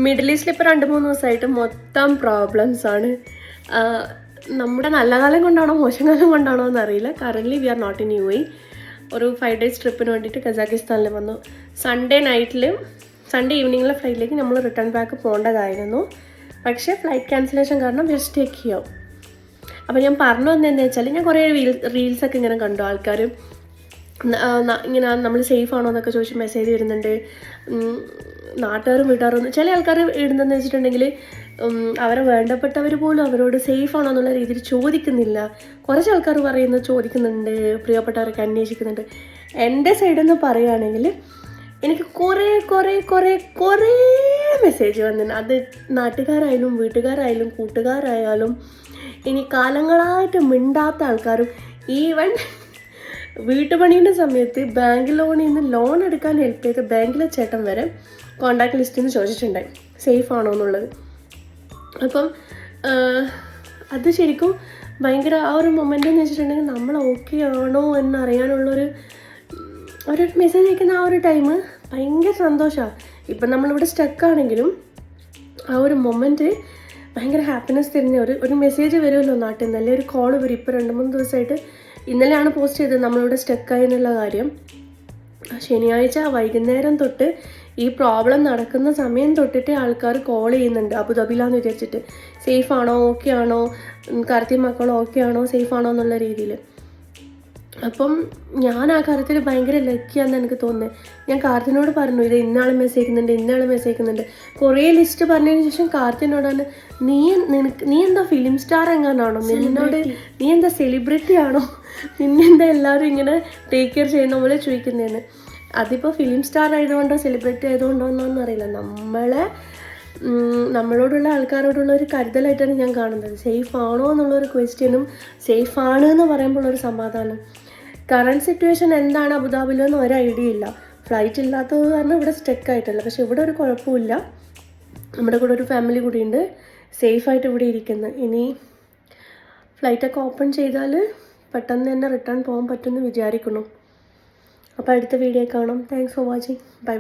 Middle ഈസ്റ്റിൽ ഇപ്പോൾ 2-3 ദിവസമായിട്ട് മൊത്തം പ്രോബ്ലംസ് ആണ്. നമ്മുടെ നല്ല കാലം കൊണ്ടാണോ മോശം കാലം കൊണ്ടാണോ എന്നറിയില്ല. Currently we are not in UAE. ഒരു 5 days ട്രിപ്പിന് വേണ്ടിയിട്ട് കസാക്കിസ്ഥാനിൽ വന്നു. സൺഡേ ഈവനിങ്ങിലെ ഫ്ലൈറ്റിലേക്ക് നമ്മൾ റിട്ടേൺ ബാക്ക് പോകേണ്ടതായിരുന്നു. പക്ഷേ ഫ്ലൈറ്റ് ക്യാൻസലേഷൻ കാരണം ജസ്റ്റ് ടേക്ക് ചെയ്യാം. അപ്പോൾ ഞാൻ പറഞ്ഞു വന്നതെന്ന് വെച്ചാൽ, ഞാൻ കുറേ റീൽസൊക്കെ ഇങ്ങനെ കണ്ടു. ആൾക്കാർ ഇങ്ങനെ നമ്മൾ സേഫ് ആണോ എന്നൊക്കെ ചോദിച്ച് മെസ്സേജ് വരുന്നുണ്ട്. നാട്ടുകാരും വീട്ടുകാരും ചില ആൾക്കാർ ഇടുന്നതെന്ന് വെച്ചിട്ടുണ്ടെങ്കിൽ അവരെ വേണ്ടപ്പെട്ടവർ പോലും അവരോട് സേഫ് ആണോ എന്നുള്ള രീതിയിൽ ചോദിക്കുന്നില്ല. കുറച്ച് ആൾക്കാർ ചോദിക്കുന്നുണ്ട്, പ്രിയപ്പെട്ടവരൊക്കെ അന്വേഷിക്കുന്നുണ്ട്. എൻ്റെ സൈഡിൽ നിന്ന് പറയുകയാണെങ്കിൽ എനിക്ക് കുറേ മെസ്സേജ് വന്നിട്ടുണ്ട്. അത് നാട്ടുകാരായാലും വീട്ടുകാരായാലും കൂട്ടുകാരായാലും ഇനി കാലങ്ങളായിട്ട് മിണ്ടാത്ത ആൾക്കാരും, ഈവൻ വീട്ടുപണീൻ്റെ സമയത്ത് ബാങ്ക് ലോണിൽ നിന്ന് ലോൺ എടുക്കാൻ ഹെൽപ്പ് ചെയ്ത ബാങ്കിലെ ചേട്ടൻ വരെ കോണ്ടാക്ട് ലിസ്റ്റിൽ നിന്ന് ചോദിച്ചിട്ടുണ്ടായി സേഫ് ആണോ എന്നുള്ളത്. അപ്പം അത് ശരിക്കും ഭയങ്കര ആ ഒരു മൊമെൻ്റ് എന്ന് വെച്ചിട്ടുണ്ടെങ്കിൽ നമ്മൾ ഓക്കെ ആണോ എന്നറിയാനുള്ളൊരു മെസ്സേജ് അയക്കുന്ന ആ ഒരു ടൈം ഭയങ്കര സന്തോഷമാണ്. ഇപ്പം നമ്മളിവിടെ സ്റ്റക്കാണെങ്കിലും ആ ഒരു മൊമെൻറ്റ് ഭയങ്കര ഹാപ്പിനെസ് തരുന്ന ഒരു മെസ്സേജ് വരുമല്ലോ നാട്ടിൽ നിന്ന്, അല്ലെങ്കിൽ ഒരു കോൾ വരും. ഇപ്പോൾ 2-3 ദിവസമായിട്ട് ഇന്നലെയാണ് പോസ്റ്റ് ചെയ്തത് നമ്മളിവിടെ സ്റ്റക്കായി എന്നുള്ള കാര്യം. ശനിയാഴ്ച വൈകുന്നേരം തൊട്ട് ഈ പ്രോബ്ലം നടക്കുന്ന സമയം തൊട്ടിട്ട് ആൾക്കാർ കോൾ ചെയ്യുന്നുണ്ട് അബുദാബിയിലാന്ന് വിചാരിച്ചിട്ട്. സേഫ് ആണോ, ഓക്കെ ആണോ, കാർത്തി മക്കളോ ഓക്കെ ആണോ, സേഫ് ആണോ എന്നുള്ള രീതിയിൽ. അപ്പം ഞാൻ ആ കാര്യത്തിൽ ഭയങ്കര ലക്കിയാണെന്ന് എനിക്ക് തോന്നുന്നത്. ഞാൻ കാർത്തിനോട് പറഞ്ഞു, ഇത് ഇന്നാൾ മെസ്സേജ് അയക്കുന്നുണ്ട്. കുറേ ലിസ്റ്റ് പറഞ്ഞതിന് ശേഷം കാർത്തിനോടാണ്, നീ എന്താ ഫിലിം സ്റ്റാർ എങ്ങാനാണോ, നീ എന്താ സെലിബ്രിറ്റി ആണോ, നിന്നെന്താ എല്ലാവരും ഇങ്ങനെ ടേക്ക് കെയർ ചെയ്യുന്ന പോലെ ചോദിക്കുന്നതെന്ന്. അതിപ്പോൾ ഫിലിം സ്റ്റാർ ആയതുകൊണ്ടോ സെലിബ്രിറ്റി ആയതുകൊണ്ടോ എന്നൊന്നും അറിയില്ല. നമ്മളോടുള്ള ആൾക്കാരോടുള്ള ഒരു കരുതലായിട്ടാണ് ഞാൻ കാണുന്നത്. സേഫ് ആണോ എന്നുള്ളൊരു ക്വസ്റ്റ്യനും സേഫ് ആണ് എന്ന് പറയുമ്പോൾ ഒരു സമാധാനം. കറണ്ട് സിറ്റുവേഷൻ എന്താണ് അബുദാബിയിലെന്ന് ഒരു ഐഡിയ ഇല്ല. ഫ്ലൈറ്റ് ഇല്ലാത്തത് കാരണം ഇവിടെ സ്റ്റക്ക് ആയിട്ടല്ല. പക്ഷെ ഇവിടെ ഒരു കുഴപ്പമില്ല. നമ്മുടെ കൂടെ ഒരു ഫാമിലി കൂടിയുണ്ട് സേഫായിട്ട് ഇവിടെ ഇരിക്കുന്നത്. ഇനി ഫ്ലൈറ്റൊക്കെ ഓപ്പൺ ചെയ്താൽ പെട്ടെന്ന് തന്നെ റിട്ടേൺ പോകാൻ പറ്റുമെന്ന് വിചാരിക്കുന്നു. അപ്പോൾ അടുത്ത വീഡിയോ കാണാം. Thanks for watching. ബൈ.